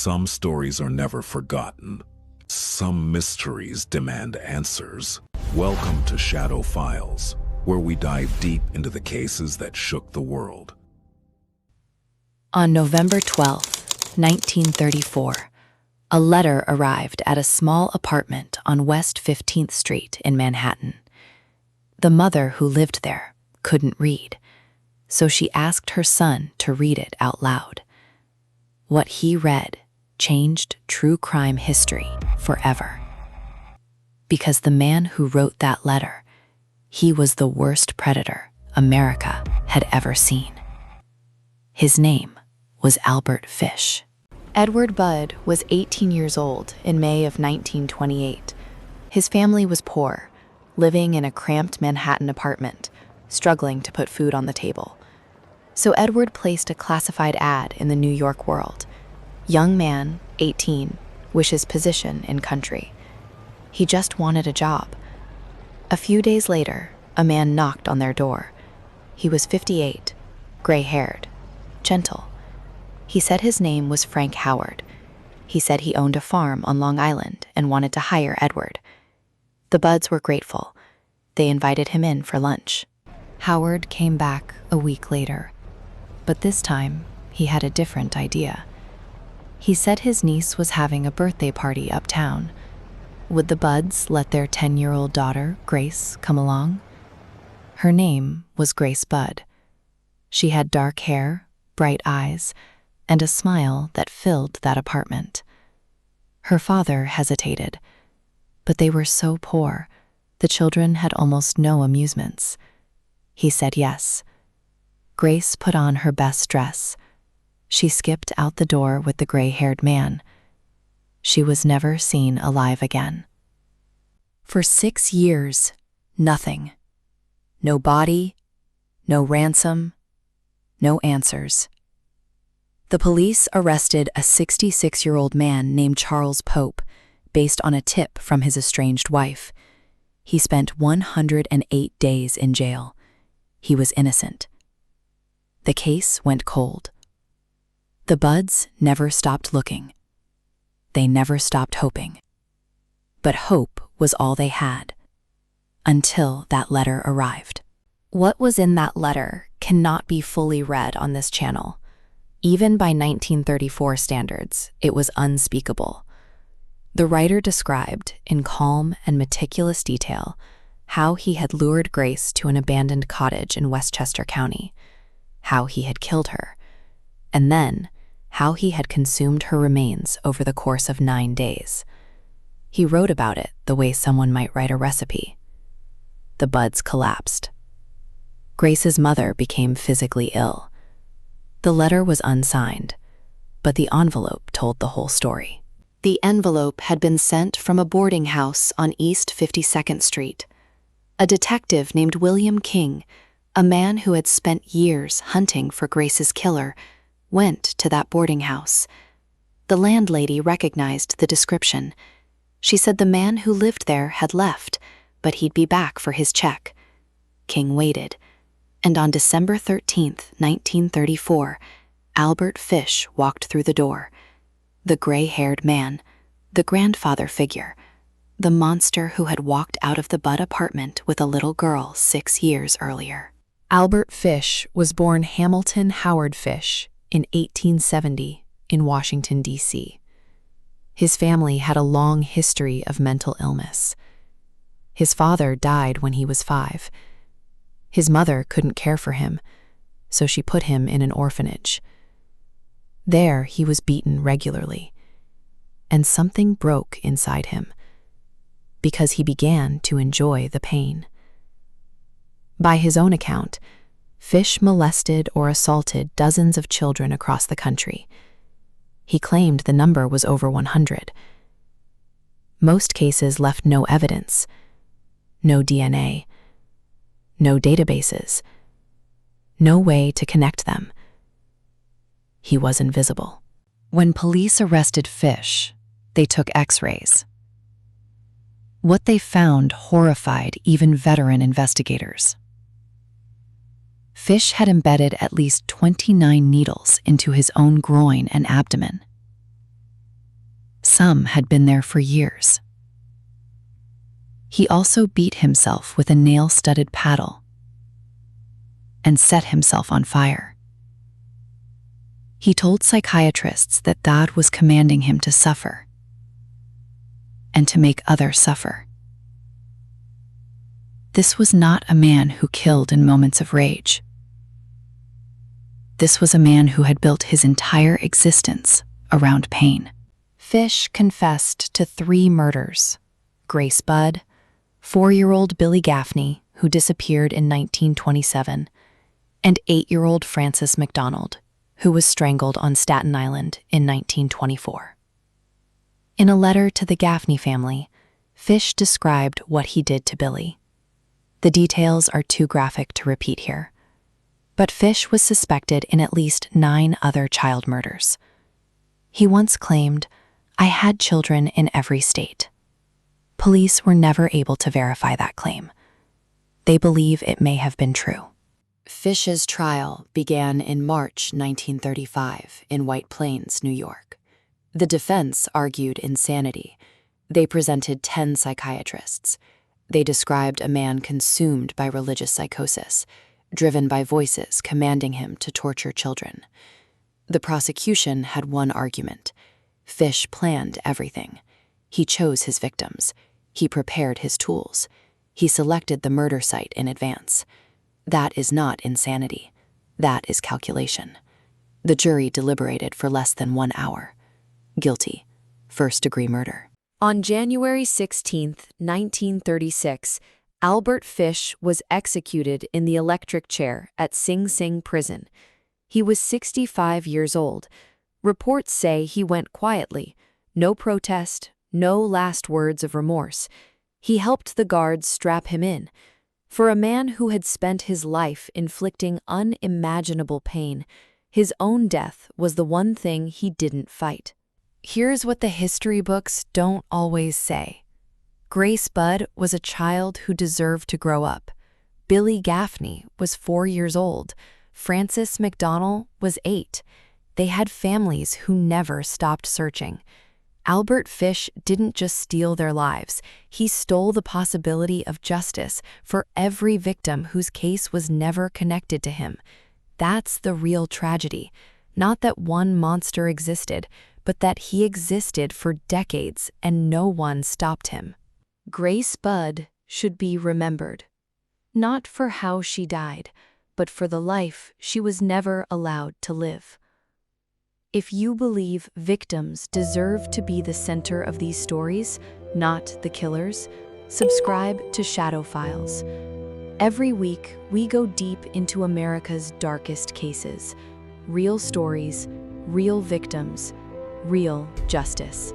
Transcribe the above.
Some stories are never forgotten. Some mysteries demand answers. Welcome to Shadow Files, where we dive deep into the cases that shook the world. On November 12, 1934, a letter arrived at a small apartment on West 15th Street in Manhattan. The mother who lived there couldn't read, so she asked her son to read it out loud. What he read changed true crime history forever. Because the man who wrote that letter, he was the worst predator America had ever seen. His name was Albert Fish. Edward Budd was 18 years old in May of 1928. His family was poor, living in a cramped Manhattan apartment, struggling to put food on the table. So Edward placed a classified ad in the New York World. Young man, 18, wishes position in country. He just wanted a job. A few days later, a man knocked on their door. He was 58, gray-haired, gentle. He said his name was Frank Howard. He said he owned a farm on Long Island and wanted to hire Edward. The Budds were grateful. They invited him in for lunch. Howard came back a week later, but this time he had a different idea. He said his niece was having a birthday party uptown. Would the Budds let their 10-year-old daughter, Grace, come along? Her name was Grace Budd. She had dark hair, bright eyes, and a smile that filled that apartment. Her father hesitated, but they were so poor, the children had almost no amusements. He said yes. Grace put on her best dress. She skipped out the door with the gray-haired man. She was never seen alive again. For 6 years, nothing. No body, no ransom, no answers. The police arrested a 66-year-old man named Charles Pope based on a tip from his estranged wife. He spent 108 days in jail. He was innocent. The case went cold. The Budds never stopped looking. They never stopped hoping. But hope was all they had, until that letter arrived. What was in that letter cannot be fully read on this channel. Even by 1934 standards, it was unspeakable. The writer described, in calm and meticulous detail, how he had lured Grace to an abandoned cottage in Westchester County, how he had killed her, and then how he had consumed her remains over the course of 9 days. He wrote about it the way someone might write a recipe. The Budds collapsed. Grace's mother became physically ill. The letter was unsigned, but the envelope told the whole story. The envelope had been sent from a boarding house on East 52nd Street. A detective named William King, a man who had spent years hunting for Grace's killer, went to that boarding house. The landlady recognized the description. She said the man who lived there had left, but he'd be back for his check. King waited, and on December 13th, 1934, Albert Fish walked through the door. The gray-haired man, the grandfather figure, the monster who had walked out of the Budd apartment with a little girl 6 years earlier. Albert Fish was born Hamilton Howard Fish in 1870 in Washington, D.C. His family had a long history of mental illness. His father died when he was 5. His mother couldn't care for him, so she put him in an orphanage. There he was beaten regularly, and something broke inside him, because he began to enjoy the pain. By his own account, Fish molested or assaulted dozens of children across the country. He claimed the number was over 100. Most cases left no evidence, no DNA, no databases, no way to connect them. He was invisible. When police arrested Fish, they took X-rays. What they found horrified even veteran investigators. Fish had embedded at least 29 needles into his own groin and abdomen. some had been there for years. He also beat himself with a nail-studded paddle and set himself on fire. He told psychiatrists that God was commanding him to suffer and to make others suffer. This was not a man who killed in moments of rage. This was a man who had built his entire existence around pain. Fish confessed to 3 murders: Grace Budd, 4-year-old Billy Gaffney, who disappeared in 1927, and 8-year-old Frances McDonnell, who was strangled on Staten Island in 1924. In a letter to the Gaffney family, Fish described what he did to Billy. The details are too graphic to repeat here, but Fish was suspected in at least 9 other child murders. He once claimed, "I had children in every state." Police were never able to verify that claim. They believe it may have been true. Fish's trial began in March 1935 in White Plains, New York. The defense argued insanity. They presented 10 psychiatrists. They described a man consumed by religious psychosis, driven by voices commanding him to torture children. The prosecution had one argument. Fish planned everything. He chose his victims. He prepared his tools. He selected the murder site in advance. That is not insanity. That is calculation. The jury deliberated for less than 1 hour. Guilty. First-degree murder. On January 16, 1936, Albert Fish was executed in the electric chair at Sing Sing Prison. He was 65 years old. Reports say he went quietly. No protest, no last words of remorse. He helped the guards strap him in. For a man who had spent his life inflicting unimaginable pain, his own death was the one thing he didn't fight. Here's what the history books don't always say. Grace Budd was a child who deserved to grow up. Billy Gaffney was 4 years old. Frances McDonnell was 8. They had families who never stopped searching. Albert Fish didn't just steal their lives. He stole the possibility of justice for every victim whose case was never connected to him. That's the real tragedy. Not that one monster existed, but that he existed for decades and no one stopped him. Grace Budd should be remembered, not for how she died, but for the life she was never allowed to live. If you believe victims deserve to be the center of these stories, not the killers, subscribe to Shadow Files. Every week, we go deep into America's darkest cases. Real stories, real victims, real justice.